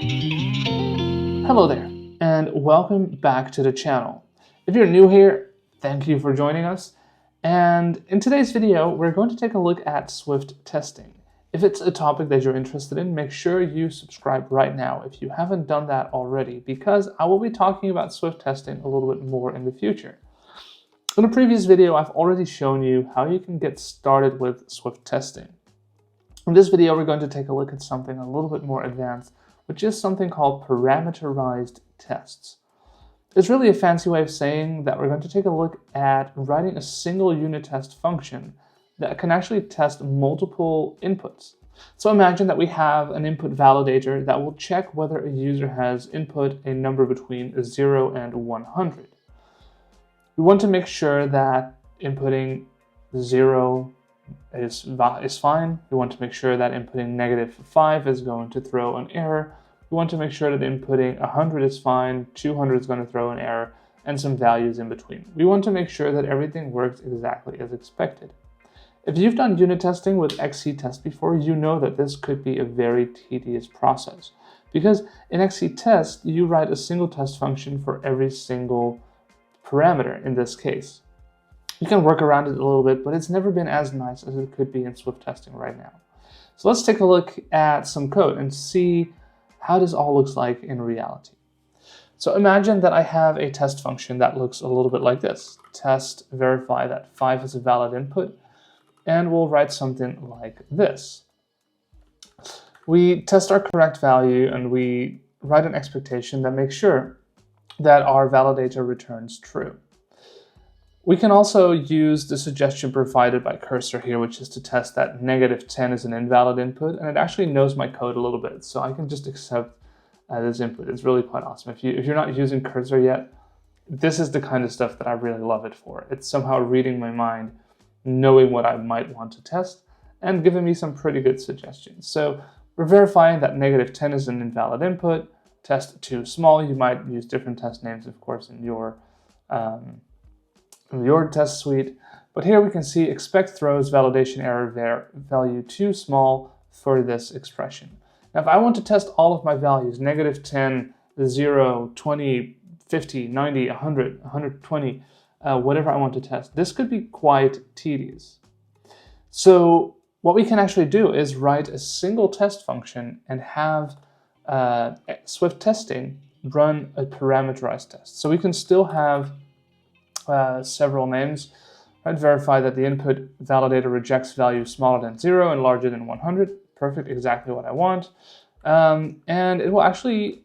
Hello there, and welcome back to the channel. If you're new here, thank you for joining us. And in today's video, we're going to take a look at Swift testing. If it's a topic that you're interested in, make sure you subscribe right now if you haven't done that already, because I will be talking about Swift testing a little bit more in the future. In a previous video, I've already shown you how you can get started with Swift testing. In this video, we're going to take a look at something a little bit more advanced, which is something called parameterized tests. It's really a fancy way of saying that we're going to take a look at writing a single unit test function that can actually test multiple inputs. So imagine that we have an input validator that will check whether a user has input a number between 0 and 100. We want to make sure that inputting 0 is fine. We want to make sure that inputting -5 is going to throw an error. We want to make sure that inputting 100 is fine, 200 is going to throw an error, and some values in between. We want to make sure that everything works exactly as expected. If you've done unit testing with XCTest before, you know that this could be a very tedious process, because in XCTest, you write a single test function for every single parameter in this case. You can work around it a little bit, but it's never been as nice as it could be in Swift testing right now. So let's take a look at some code and see how this all looks like in reality. So imagine that I have a test function that looks a little bit like this. Test verify that 5 is a valid input, and we'll write something like this. We test our correct value and we write an expectation that makes sure that our validator returns true. We can also use the suggestion provided by Cursor here, which is to test that -10 is an invalid input, and it actually knows my code a little bit, so I can just accept this input. It's really quite awesome. If you're not using Cursor yet, this is the kind of stuff that I really love it for. It's somehow reading my mind, knowing what I might want to test, and giving me some pretty good suggestions. So we're verifying that -10 is an invalid input, test too small. You might use different test names, of course, in your test suite, but here we can see expect throws validation error value too small for this expression. Now, if I want to test all of my values, -10, 0, 20, 50, 90, 100, 120, whatever I want to test, this could be quite tedious. So what we can actually do is write a single test function and have Swift testing run a parameterized test. So we can still have several names, right? Verify that the input validator rejects values smaller than 0 and larger than 100. Perfect, exactly what I want. And it will actually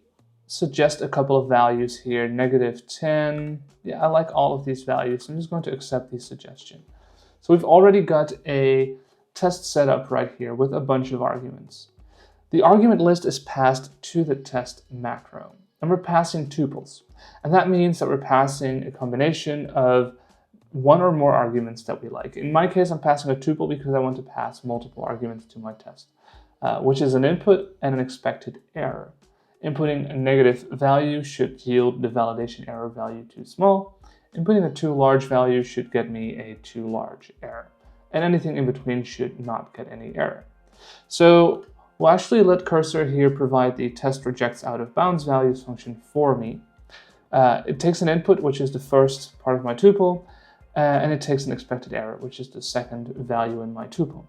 suggest a couple of values here. -10. Yeah, I like all of these values. I'm just going to accept these suggestions. So we've already got a test set up right here with a bunch of arguments. The argument list is passed to the test macro, and we're passing tuples. And that means that we're passing a combination of one or more arguments that we like. In my case, I'm passing a tuple because I want to pass multiple arguments to my test, which is an input and an expected error. Inputting a negative value should yield the validation error value too small. Inputting a too large value should get me a too large error. And anything in between should not get any error. So we'll actually let Cursor here provide the test rejects out of bounds values function for me. It takes an input, which is the first part of my tuple, and it takes an expected error, which is the second value in my tuple.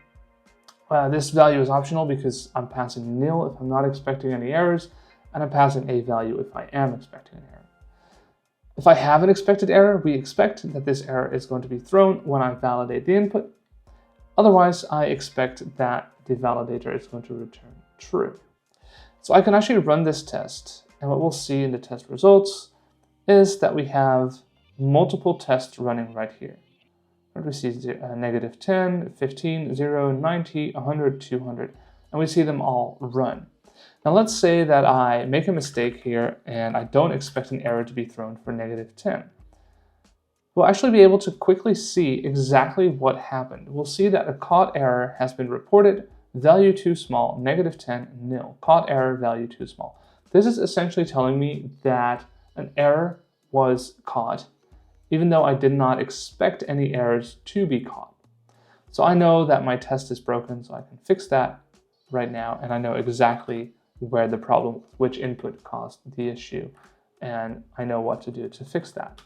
This value is optional because I'm passing nil if I'm not expecting any errors, and I'm passing a value if I am expecting an error. If I have an expected error, we expect that this error is going to be thrown when I validate the input. Otherwise, I expect that the validator is going to return true. So I can actually run this test, and what we'll see in the test results is that we have multiple tests running right here. We see -10, 15, 0, 90, 100, 200, and we see them all run. Now let's say that I make a mistake here and I don't expect an error to be thrown for -10. We'll actually be able to quickly see exactly what happened. We'll see that a caught error has been reported, value too small, -10, nil. Caught error, value too small. This is essentially telling me that an error was caught, even though I did not expect any errors to be caught. So I know that my test is broken, so I can fix that right now, and I know exactly where the problem, which input caused the issue, and I know what to do to fix that.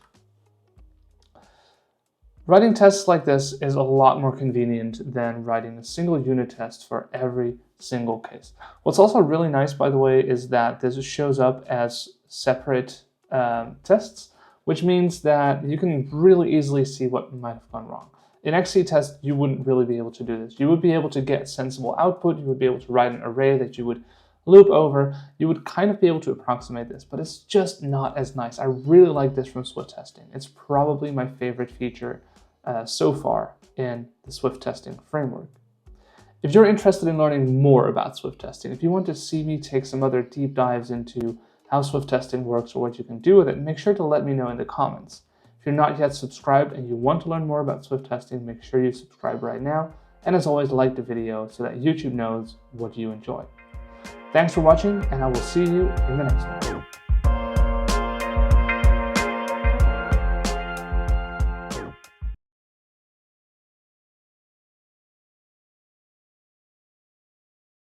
Writing tests like this is a lot more convenient than writing a single unit test for every single case. What's also really nice, by the way, is that this shows up as separate tests, which means that you can really easily see what might have gone wrong. In XCTest, you wouldn't really be able to do this. You would be able to get sensible output, you would be able to write an array that you would loop over, you would kind of be able to approximate this, but it's just not as nice. I really like this from Swift testing. It's probably my favorite feature so far in the Swift testing framework. If you're interested in learning more about Swift testing, if you want to see me take some other deep dives into how Swift testing works or what you can do with it, make sure to let me know in the comments. If you're not yet subscribed and you want to learn more about Swift testing, make sure you subscribe right now. And as always, like the video so that YouTube knows what you enjoy. Thanks for watching, and I will see you in the next one.